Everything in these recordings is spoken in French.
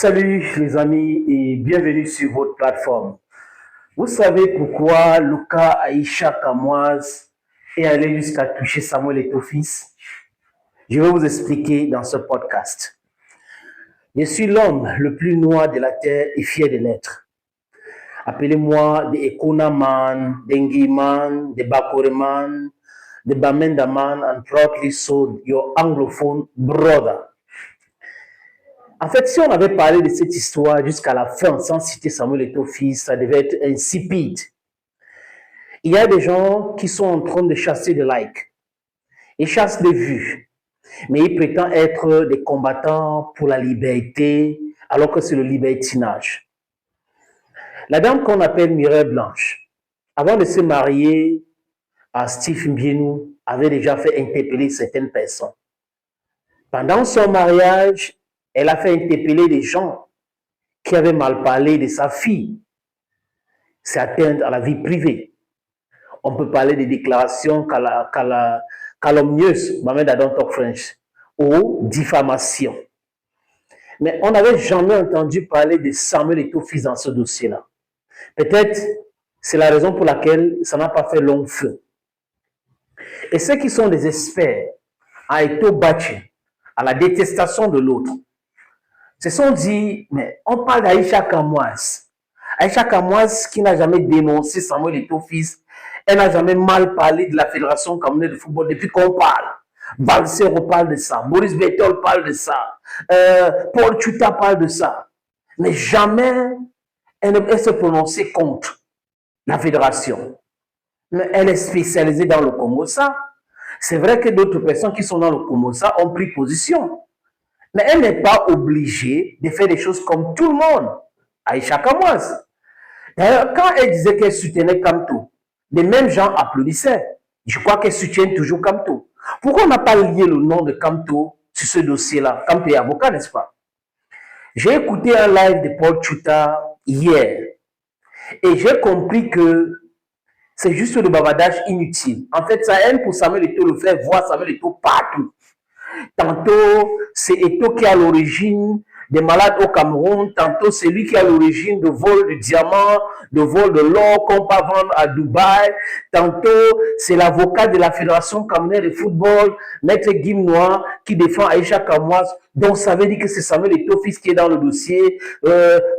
Salut les amis et bienvenue sur votre plateforme. Vous savez pourquoi Lucas Aïcha Kamoise est allé jusqu'à toucher Samuel Eto'o-Fils? Je vais vous expliquer dans ce podcast. Je suis l'homme le plus noir de la terre et fier de l'être. Appelez-moi des Ekonaman, des Ngiman, des Bakoreman, des Bamendaman, and proudly so your anglophone brother. En fait, si on avait parlé de cette histoire jusqu'à la fin, sans citer Samuel Eto'o-Fils, ça devait être insipide. Il y a des gens qui sont en train de chasser des likes. Ils chassent des vues. Mais ils prétendent être des combattants pour la liberté, alors que c'est le libertinage. La dame qu'on appelle Mireille Blanche, avant de se marier à Steve Mbienou, avait déjà fait interpeller certaines personnes. Pendant son mariage, elle a fait interpeller des gens qui avaient mal parlé de sa fille. C'est atteindre à la vie privée. On peut parler des déclarations calomnieuses, Mohamed Adon Talk French, ou diffamation. Mais on n'avait jamais entendu parler de Samuel Eto'o-Fils dans ce dossier-là. Peut-être c'est la raison pour laquelle ça n'a pas fait long feu. Et ceux qui sont des experts à Eto'o-Bachi, à la détestation de l'autre, se sont dit, mais on parle d'Aïcha Kamoise. Aïcha Kamoise qui n'a jamais dénoncé Samuel Eto'o-Fils, elle n'a jamais mal parlé de la Fédération camerounaise de football depuis qu'on parle. Balsero parle de ça, Maurice Betol parle de ça, Paul Tchouta parle de ça. Mais jamais elle se prononçait contre la Fédération. Mais elle est spécialisée dans le Komosa. C'est vrai que d'autres personnes qui sont dans le Komosa ont pris position. Mais elle n'est pas obligée de faire des choses comme tout le monde. Aïcha Kamoise. D'ailleurs, quand elle disait qu'elle soutenait Kamto, les mêmes gens applaudissaient. Je crois qu'elle soutient toujours Kamto. Pourquoi on n'a pas lié le nom de Kamto sur ce dossier-là? Kamto est avocat, n'est-ce pas? J'ai écouté un live de Paul Tchouta hier et j'ai compris que c'est juste le bavardage inutile. En fait, ça aime pour Samuel Eto'o le faire voir Samuel Eto'o partout. Tantôt, c'est Eto'o qui est à l'origine des malades au Cameroun. Tantôt, c'est lui qui est à l'origine de vol de diamants, de vol de l'or qu'on peut vendre à Dubaï. Tantôt, c'est l'avocat de la Fédération camerounaise de football, Maître Guim Noir, qui défend Aïcha Kamoise. Donc, ça veut dire que c'est Samuel Eto'o-Fils qui est dans le dossier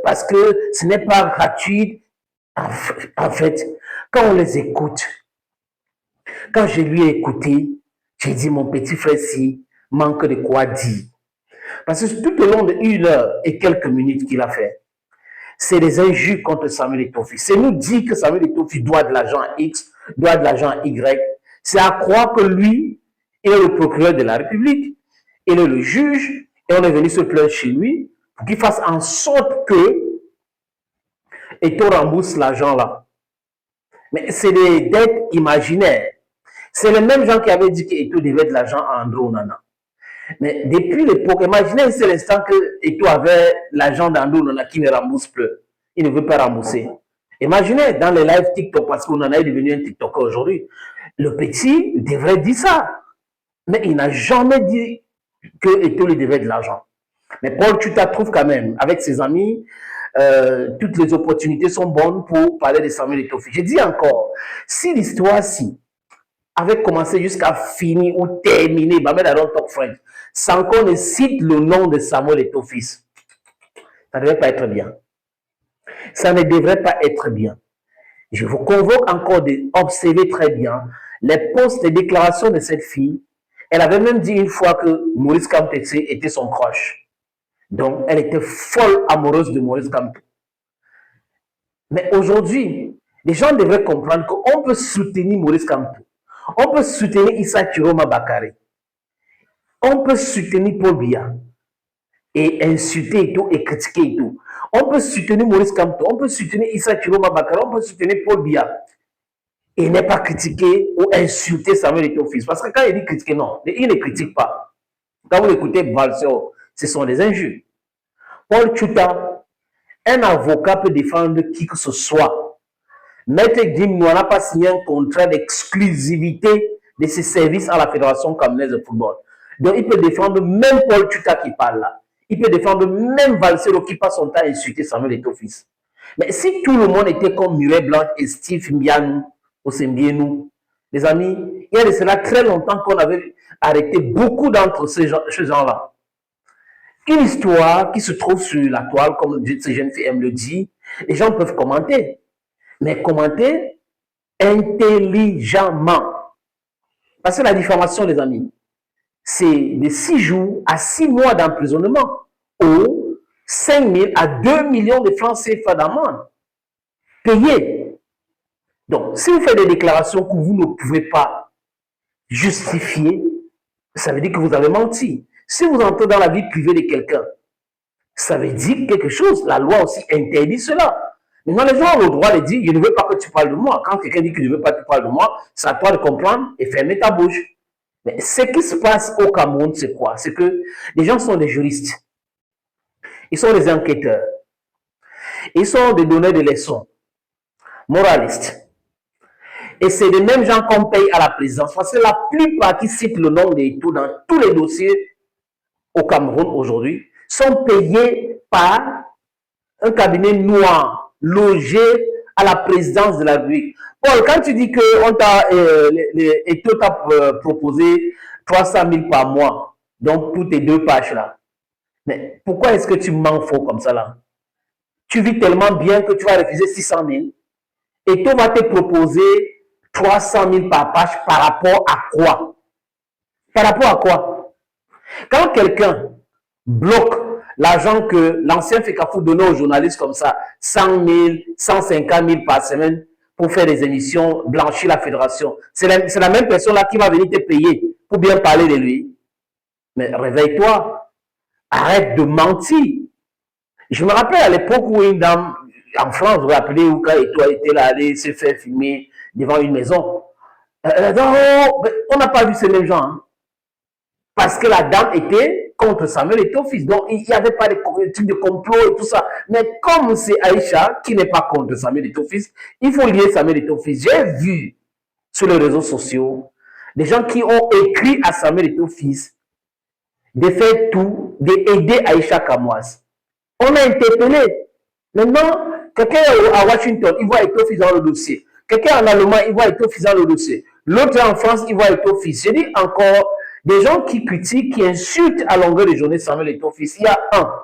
parce que ce n'est pas gratuit. En fait, quand on les écoute, quand je lui ai écouté, j'ai dit, mon petit frère, si manque de quoi dire. Parce que tout au long de 1 heure et quelques minutes qu'il a fait, c'est des injures contre Samuel Eto'o-Fils. C'est nous dire que Samuel Eto'o-Fils doit de l'argent à X, doit de l'argent à Y. C'est à croire que lui, il est le procureur de la République, il est le juge, et on est venu se plaindre chez lui pour qu'il fasse en sorte que Eto'o rembourse l'argent là. Mais c'est des dettes imaginaires. C'est les mêmes gens qui avaient dit qu'Eto'o devait de l'argent à Andro Onana. Mais depuis l'époque, imaginez c'est l'instant que Eto'o avait l'argent d'Andro Onana qui ne rembourse plus. Il ne veut pas rembourser. Imaginez dans les lives TikTok, parce qu'Onana est devenu un TikToker aujourd'hui, le petit devrait dire ça. Mais il n'a jamais dit que Eto'o lui devait de l'argent. Mais Paul Tchouta trouve quand même, avec ses amis, toutes les opportunités sont bonnes pour parler de Samuel Eto'o-Fils. Je dis encore, si l'histoire-ci avait commencé jusqu'à finir ou terminer, Mohamed Adon Talk French, sans qu'on ne cite le nom de Samuel Eto'o-Fils, ça ne devrait pas être bien. Ça ne devrait pas être bien. Je vous convoque encore d'observer très bien les posts et déclarations de cette fille. Elle avait même dit une fois que Maurice Kamto était son crush. Donc, elle était folle amoureuse de Maurice Kamto. Mais aujourd'hui, les gens devraient comprendre qu'on peut soutenir Maurice Kamto. On peut soutenir Issa Chiroma Bakary. On peut soutenir Paul Biya et insulter et tout et critiquer et tout. On peut soutenir Maurice Kamto, on peut soutenir Issa Chiroma Bakary, on peut soutenir Paul Biya et ne pas critiquer ou insulter Samuel Eto'o-Fils. Parce que quand il dit critiquer, non, il ne critique pas. Quand vous écoutez Balseo, ce sont des injures. Paul Tchouta, un avocat peut défendre qui que ce soit. Maître Guim n'a pas signé un contrat d'exclusivité de ses services à la Fédération camerounaise de football. Donc, il peut défendre même Paul Tchouta qui parle là. il peut défendre même Valsero qui passe son temps à insulter Samuel Eto'o-Fils. Mais si tout le monde était comme Mireille Blanche et Steve Mbianou, Osembienou, les amis, il y a de cela très longtemps qu'on avait arrêté beaucoup d'entre ces gens-là. Une histoire qui se trouve sur la toile, comme ces jeunes filles aiment le dire, les gens peuvent commenter. Mais commenter intelligemment. Parce que la diffamation, les amis, c'est de 6 jours à 6 mois d'emprisonnement ou 5 000 à 2 millions de francs CFA d'amende payés. Donc, si vous faites des déclarations que vous ne pouvez pas justifier, ça veut dire que vous avez menti. Si vous entrez dans la vie privée de quelqu'un, ça veut dire quelque chose. La loi aussi interdit cela. Maintenant, les gens ont le droit de dire, je ne veux pas que tu parles de moi. Quand quelqu'un dit que je ne veux pas que tu parles de moi, c'est à toi de comprendre et fermer ta bouche. Mais ce qui se passe au Cameroun, c'est quoi? C'est que les gens sont des juristes. Ils sont des enquêteurs. Ils sont des donneurs de leçons. Moralistes. Et c'est les mêmes gens qu'on paye à la présidence. Parce que la plupart qui citent le nom des taux dans tous les dossiers au Cameroun aujourd'hui sont payés par un cabinet noir logé à la présidence de la République. Paul, quand tu dis que Eto'o t'a proposé 300 000 par mois, donc pour tes 2 pages là, mais pourquoi est-ce que tu mens faux comme ça là? Tu vis tellement bien que tu vas refuser 600 000. Eto'o va te proposer 300 000 par page par rapport à quoi? Par rapport à quoi? Quand quelqu'un bloque l'argent que l'ancien FECAFO donnait aux journalistes comme ça, 100 000, 150 000 par semaine pour faire des émissions, blanchir la fédération. C'est la même personne-là qui va venir te payer pour bien parler de lui. Mais réveille-toi, arrête de mentir. Je me rappelle à l'époque où une dame en France, vous vous rappelez, où quand Eto'o était là, allé se faire filmer devant une maison. On n'a pas vu ces mêmes gens. Hein. Parce que la dame était contre Samuel Eto'o-Fils. Donc, il n'y avait pas de trucs de complot et tout ça. Mais comme c'est Aïcha qui n'est pas contre Samuel Eto'o-Fils, il faut lier Samuel Eto'o-Fils. J'ai vu sur les réseaux sociaux des gens qui ont écrit à Samuel Eto'o-Fils de faire tout, d'aider Aïcha Kamoise. On a interpellé. Maintenant, quelqu'un à Washington, il voit Eto'o-Fils dans le dossier. Quelqu'un en Allemagne, il voit Eto'o-Fils dans le dossier. L'autre en France, il voit Eto'o-Fils. Je dis encore, des gens qui critiquent, qui insultent à longueur de journée Samuel Eto'o-Fils. Il y a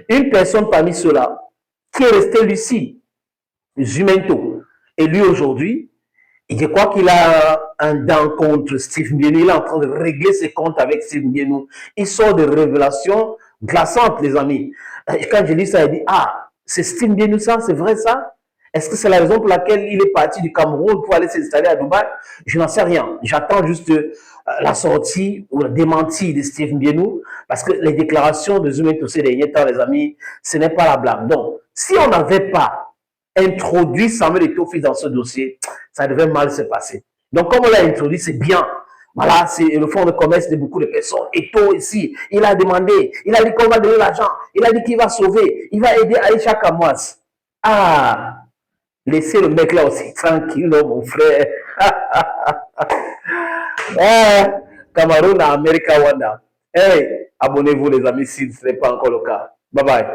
une personne parmi ceux-là qui est resté lucide, Zumento. Et lui aujourd'hui, je crois qu'il a un dent contre Steve Mbianou. Il est en train de régler ses comptes avec Steve Mbianou. Il sort de révélations glaçantes, les amis. Et quand je lis ça, il dit, ah, c'est Steve Mbianou ça, c'est vrai ça? Est-ce que c'est la raison pour laquelle il est parti du Cameroun pour aller s'installer à Dubaï? Je n'en sais rien. J'attends juste la sortie ou la démentie de Steve Mbianou parce que les déclarations de Zumento ces derniers temps, les amis, ce n'est pas la blague. Donc, si on n'avait pas introduit Samuel Eto'o-Fils dans ce dossier, ça devait mal se passer. Donc, comme on l'a introduit, c'est bien. Voilà, c'est le fonds de commerce de beaucoup de personnes. Eto'o ici, il a demandé, il a dit qu'on va donner l'argent, il a dit qu'il va sauver, il va aider Aïcha Kamoise. Ah, laissez le mec là aussi tranquille, mon frère. Cameroun, Amérique, Wanda. Hey, abonnez-vous les amis si ce n'est pas encore le cas. Bye bye.